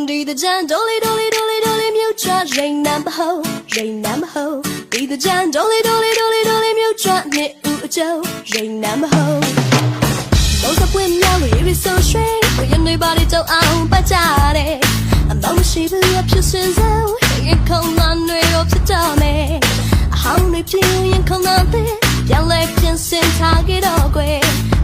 ဒီတကြံဒေါ်လေးဒေါ်လေးဒေါ်လေးဒေါ်လေးမြုပ်ချရိန်နံမဟုတ်ရိန်နံမဟုတ်ဒီတကြံဒေါ်လေးဒေါ်လေးဒေါ်လေးဒေါ်လေးမြုပ်ချနှစ်ဦးအကျုံရိန်နံမဟုတ်ဘောစပွင့်မြောက်လို့ရစ်ဆိုရွှေကိုရနေပါလေကြောက်အောင်ပတ်ကြတယ်အမေမရှိဘူးရဖြစ်စင်စုံရင်ခုံမတွေရောဖြစ်တော့မယ်အဟောင်းတွေပြင်းရင်ခုံမတဲ့ပြန်လဲပြင်စင်ထားကြတော့ကွယ်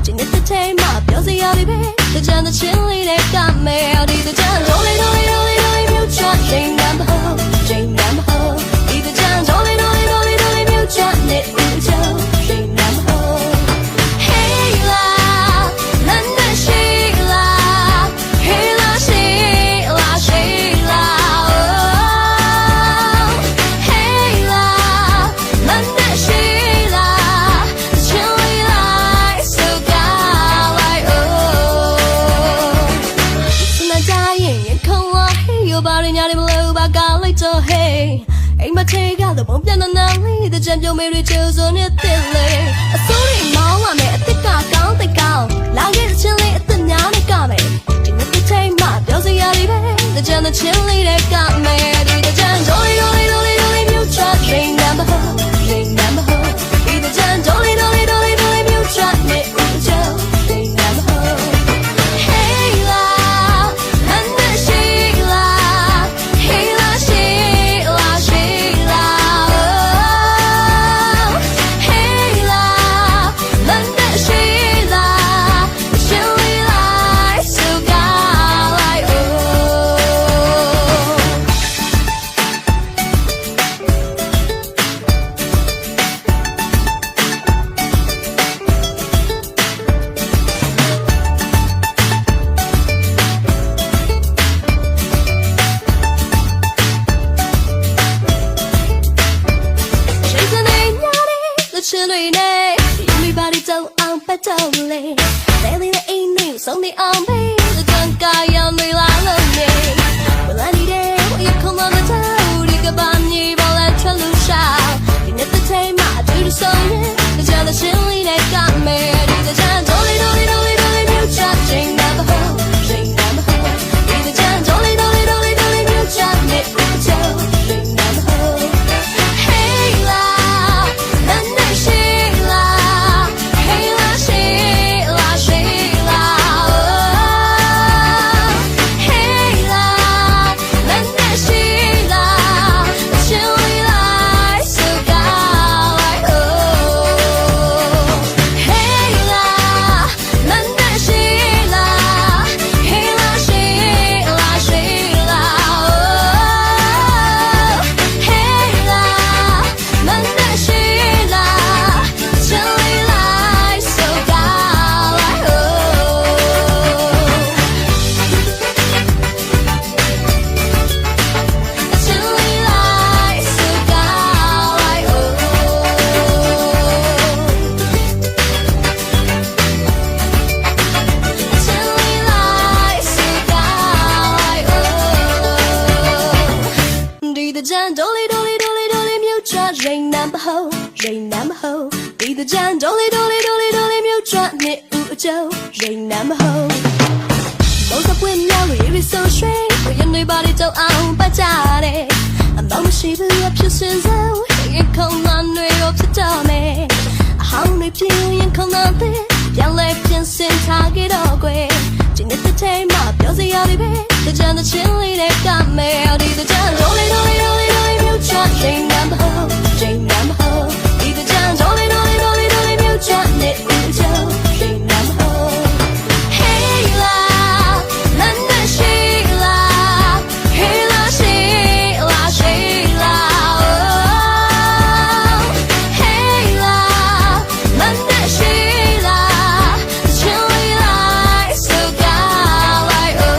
ဒီနေ့တစ်ချိန်မှပြောစရာလေးပဲတကြံတဲ့ချင်းလေးတွေကမယ်ဒီတကြံဒေါ်လေးဒေါ်လေးဒေါ်လေးဒေါ်လေးမြုပ်ချရိန်နံမဟုတ်ရိန်နံမဟုတ်ဒီတကြံဒေါ်လေးဒေါ်လေးဒေါ်လေးဒေါ်လေးမြုပ်ချနှစ်ဦးချရိန်နံမဟုတ် Hey la na na she la Hey la she la she la Hey la na na she la chilly like so god like oh စနကြရင်ရခုံဝဟေးရပါရညာလေးမလို့ပါကောင်းလိုက်တော့ Hey အိမ်မထဲကတော့ပုံပြန်နေလေးတကြံပြုံးမေရီချူဆိုနေတဲ့လေအစိုးရမောင်းလာမယ်အစ်စ်ကကောင်းတဲ့ကောင်းလာခဲ့တဲ့ချင်းလေးအစ်စ်များနဲ့ကမယ်ဒီနေ့တစ်ချိန်မှပြောစရာလေးပဲတကြံတဲ့ချင်းလေးတွေကမယ်ဒီတကြံဒေါ်လေးဒေါ်လေးဒေါ်လေးဒေါ်လေးမြုပ်ချရိန်နံမဟုတ်ရိန်နံမဟုတ်ဒီတကြံဒေါ်လေးဒေါ်လေးဒေါ်လေးဒေါ်လေးမြုပ်ချနေဦးချရိန်နံမဟုတ် Hey la na na she la Hey la she la she la Hey la na na she la chilly like so god like oh 谁在那nhà đi là chuyện này này mi ba đi đâu ăn bắt đầu lên để đi lấy in nhiều sống đi ăn đi là chẳng cả yêu người lá lớn này mà lại đi đây yêu không lo mà đâu đi cả ban nhì bao lên cho lưu sao đi nhất tới thế mà chưa được sống nhé để cho là chuyện này cả mẹ đi tới chân đôi đi đôi đi đôi đi đôi đi miêu chặt trình nam bờ hồ trình nam bờ hồ đi tới chân đôi đi đôi đi đôi đi đôi đi miêu chặt nét u châu trình nam bờ hồ Hey la na na she la Hey la she la she la Hey la na na she la chilly like so god like oh Hey la na na she la Hey la she la she la Hey la na na she la chilly like so god like oh ဒီတကြံဒေါ်လေးဒေါ်လေးဒေါ်လေးဒေါ်လေးမြုပ်ချရိန်နံမဟုတ်ရိန်နံမဟုတ်ဒီတကြံဒေါ်လေးဒေါ်လေးဒေါ်လေးဒေါ်လေးမြုပ်ချနှစ်ဦးအကျုံရိန်နံမဟုတ်ဘောစပွင့်မြောက်လို့ရစ်ဆိုရွှေကိုရနေပါလေကြောက်အောင်ပတ်ကြတယ်အမေမရှိဘူးရဖြစ်စင်စုံရင်ခုံမတွေရောဖြစ်တော့မယ်အဟောင်းတွေပြင်းရင်ခုံမတဲ့ပြန်လဲပြင်စင်ထားကြတော့ကွယ်ဒီနေ့တစ်ချိန်မှပြောစရာလေးပဲတကြံတဲ့ချင်းလေးတွေကမယ်ဒီတကြံဒေါ်လေးဒေါ်လေးဒေါ်လေးဒေါ်လေးမြုပ်ချရိန်နံမဟုတ်ရိန်နံမဟုတ်ဒီတကြံဒေါ်လေးဒေါ်လေးဒေါ်လေးဒေါ်လေးမြုပ်ချနေဦးချရိန်နံမဟုတ် Hey la na na she la Hey la she la she la Hey la na na she la chilly like so god like oh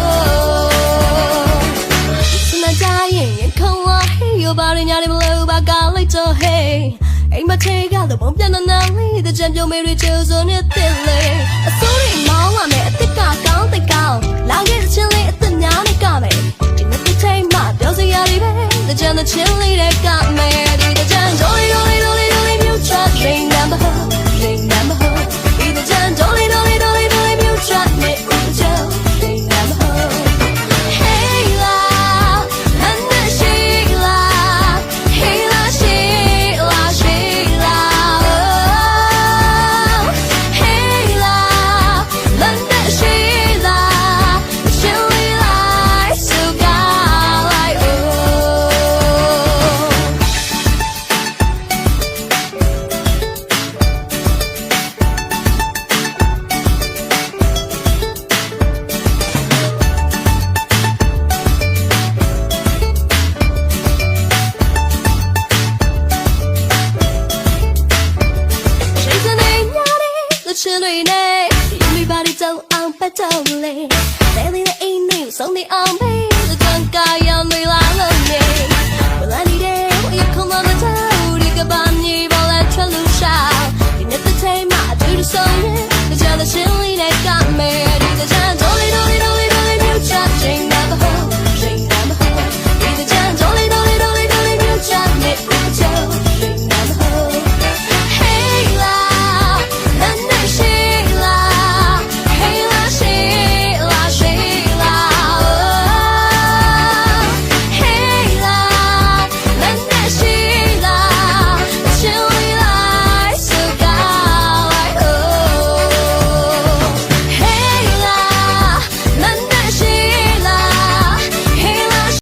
စနကြရင်ရခုံဝဟေးရပါရညာလေးမလို့ပါကောင်းလိုက်တော့ Hey အိမ်မထဲကတော့ပုံပြန်နေလေးတကြံပြုံးမေရီချူဆိုနေတဲ့လေအစိုးရမောင်းလာမယ်အစ်စ်ကကောင်းတဲ့ကောင်းလာခဲ့တဲ့ချင်းလေးအစ်စ်များနဲ့ကမယ်ဒီနေ့တစ်ချိန်မှပြောစရာလေးပဲတကြံတဲ့ချင်းလေးတွေကမယ်ဒီတကြံဒေါ်လေးဒေါ်လေးဒေါ်လေးဒေါ်လေးမြုပ်ချရိန်နံမဟုတ်ရိန်နံမဟုတ်ဒီတကြံဒေါ်လေးဒေါ်လေးဒေါ်လေးဒေါ်လေးမြုပ်ချနေဦးချရိန်နံမဟုတ် Hey la ကာရောင်တွေလာလို့နေဘလန်ဒီတဲ့ဝေခုံမမတောက်ဒီကဘာမြေပေါ်လဲထွက်လို့ရှောက်ဒီနေ့တစ်ချိန်မှအတူတူဆုံးရင်ကြတဲ့ရှင်လေးနဲ့ကမယ်